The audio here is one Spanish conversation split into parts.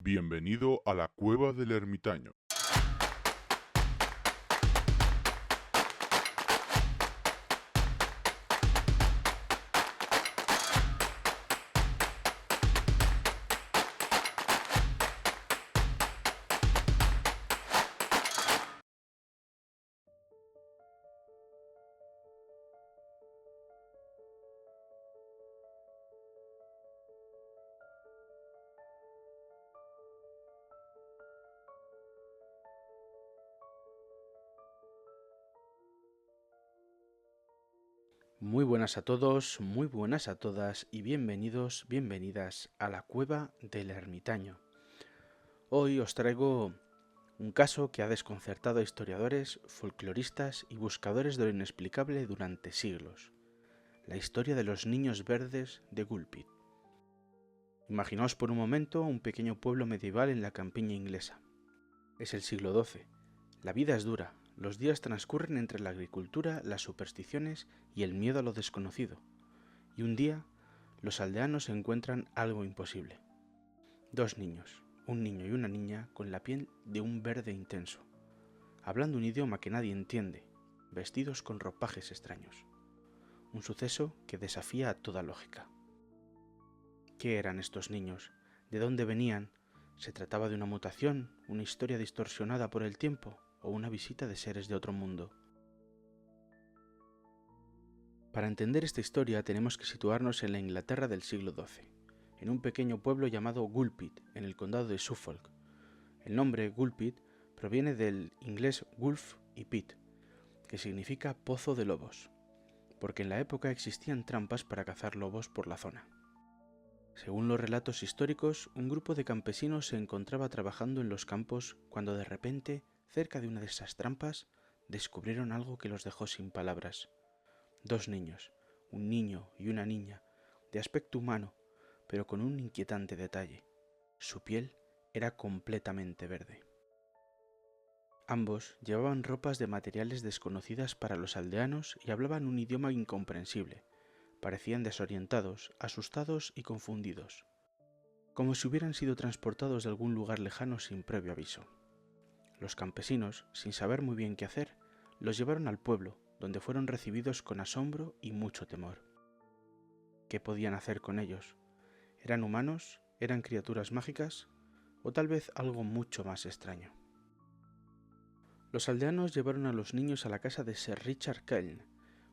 Bienvenido a la Cueva del Ermitaño. Muy buenas a todos, muy buenas a todas y bienvenidos, bienvenidas a la Cueva del Ermitaño. Hoy os traigo un caso que ha desconcertado a historiadores, folcloristas y buscadores de lo inexplicable durante siglos. La historia de los niños verdes de Gulpit. Imaginaos por un momento un pequeño pueblo medieval en la campiña inglesa. Es el siglo XII. La vida es dura. Los días transcurren entre la agricultura, las supersticiones y el miedo a lo desconocido. Y un día, los aldeanos encuentran algo imposible. Dos niños, un niño y una niña, con la piel de un verde intenso, hablando un idioma que nadie entiende, vestidos con ropajes extraños. Un suceso que desafía a toda lógica. ¿Qué eran estos niños? ¿De dónde venían? ¿Se trataba de una mutación, una historia distorsionada por el tiempo o una visita de seres de otro mundo? Para entender esta historia tenemos que situarnos en la Inglaterra del siglo XII, en un pequeño pueblo llamado Gulpit, en el condado de Suffolk. El nombre Gulpit proviene del inglés Gulf y Pit, que significa pozo de lobos, porque en la época existían trampas para cazar lobos por la zona. Según los relatos históricos, un grupo de campesinos se encontraba trabajando en los campos cuando de repente, cerca de una de esas trampas, descubrieron algo que los dejó sin palabras. Dos niños, un niño y una niña, de aspecto humano, pero con un inquietante detalle. Su piel era completamente verde. Ambos llevaban ropas de materiales desconocidas para los aldeanos y hablaban un idioma incomprensible. Parecían desorientados, asustados y confundidos, como si hubieran sido transportados de algún lugar lejano sin previo aviso. Los campesinos, sin saber muy bien qué hacer, los llevaron al pueblo, donde fueron recibidos con asombro y mucho temor. ¿Qué podían hacer con ellos? ¿Eran humanos? ¿Eran criaturas mágicas? ¿O tal vez algo mucho más extraño? Los aldeanos llevaron a los niños a la casa de Sir Richard Keln,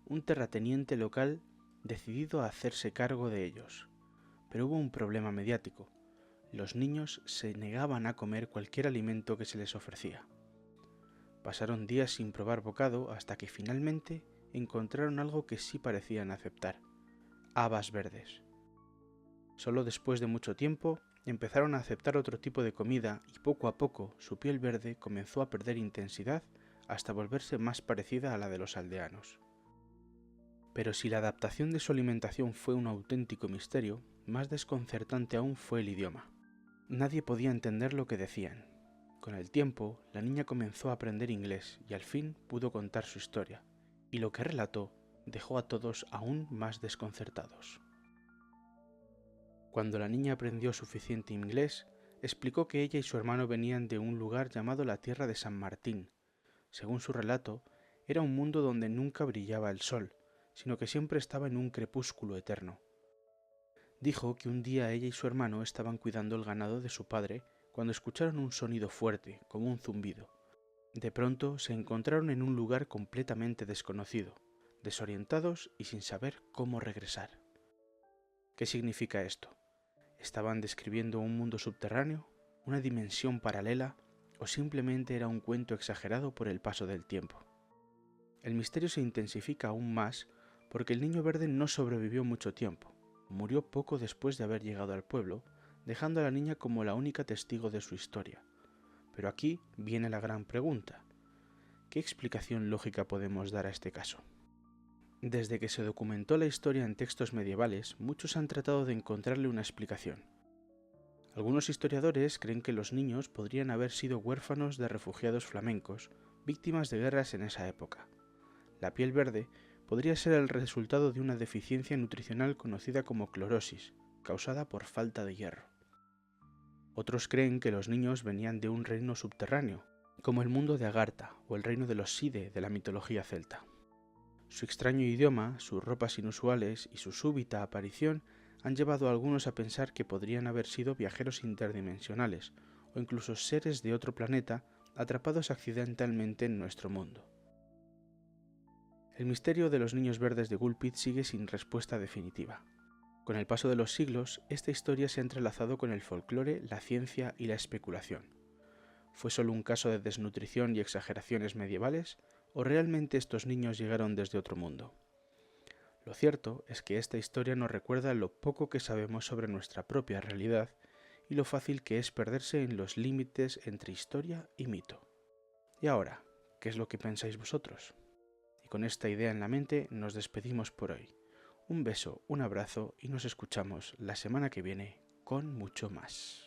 un terrateniente local decidido a hacerse cargo de ellos. Pero hubo un problema mediático. Los niños se negaban a comer cualquier alimento que se les ofrecía. Pasaron días sin probar bocado hasta que finalmente encontraron algo que sí parecían aceptar: habas verdes. Solo después de mucho tiempo empezaron a aceptar otro tipo de comida y poco a poco su piel verde comenzó a perder intensidad hasta volverse más parecida a la de los aldeanos. Pero si la adaptación de su alimentación fue un auténtico misterio, más desconcertante aún fue el idioma. Nadie podía entender lo que decían. Con el tiempo, la niña comenzó a aprender inglés y al fin pudo contar su historia, y lo que relató dejó a todos aún más desconcertados. Cuando la niña aprendió suficiente inglés, explicó que ella y su hermano venían de un lugar llamado la Tierra de San Martín. Según su relato, era un mundo donde nunca brillaba el sol, sino que siempre estaba en un crepúsculo eterno. Dijo que un día ella y su hermano estaban cuidando el ganado de su padre cuando escucharon un sonido fuerte, como un zumbido. De pronto se encontraron en un lugar completamente desconocido, desorientados y sin saber cómo regresar. ¿Qué significa esto? ¿Estaban describiendo un mundo subterráneo, una dimensión paralela o simplemente era un cuento exagerado por el paso del tiempo? El misterio se intensifica aún más porque el niño verde no sobrevivió mucho tiempo. Murió poco después de haber llegado al pueblo, dejando a la niña como la única testigo de su historia. Pero aquí viene la gran pregunta: ¿qué explicación lógica podemos dar a este caso? Desde que se documentó la historia en textos medievales, muchos han tratado de encontrarle una explicación. Algunos historiadores creen que los niños podrían haber sido huérfanos de refugiados flamencos, víctimas de guerras en esa época. La piel verde podría ser el resultado de una deficiencia nutricional conocida como clorosis, causada por falta de hierro. Otros creen que los niños venían de un reino subterráneo, como el mundo de Agartha o el reino de los Side de la mitología celta. Su extraño idioma, sus ropas inusuales y su súbita aparición han llevado a algunos a pensar que podrían haber sido viajeros interdimensionales o incluso seres de otro planeta atrapados accidentalmente en nuestro mundo. El misterio de los niños verdes de Gulpit sigue sin respuesta definitiva. Con el paso de los siglos, esta historia se ha entrelazado con el folclore, la ciencia y la especulación. ¿Fue solo un caso de desnutrición y exageraciones medievales, o realmente estos niños llegaron desde otro mundo? Lo cierto es que esta historia nos recuerda lo poco que sabemos sobre nuestra propia realidad y lo fácil que es perderse en los límites entre historia y mito. Y ahora, ¿qué es lo que pensáis vosotros? Y con esta idea en la mente nos despedimos por hoy. Un beso, un abrazo y nos escuchamos la semana que viene con mucho más.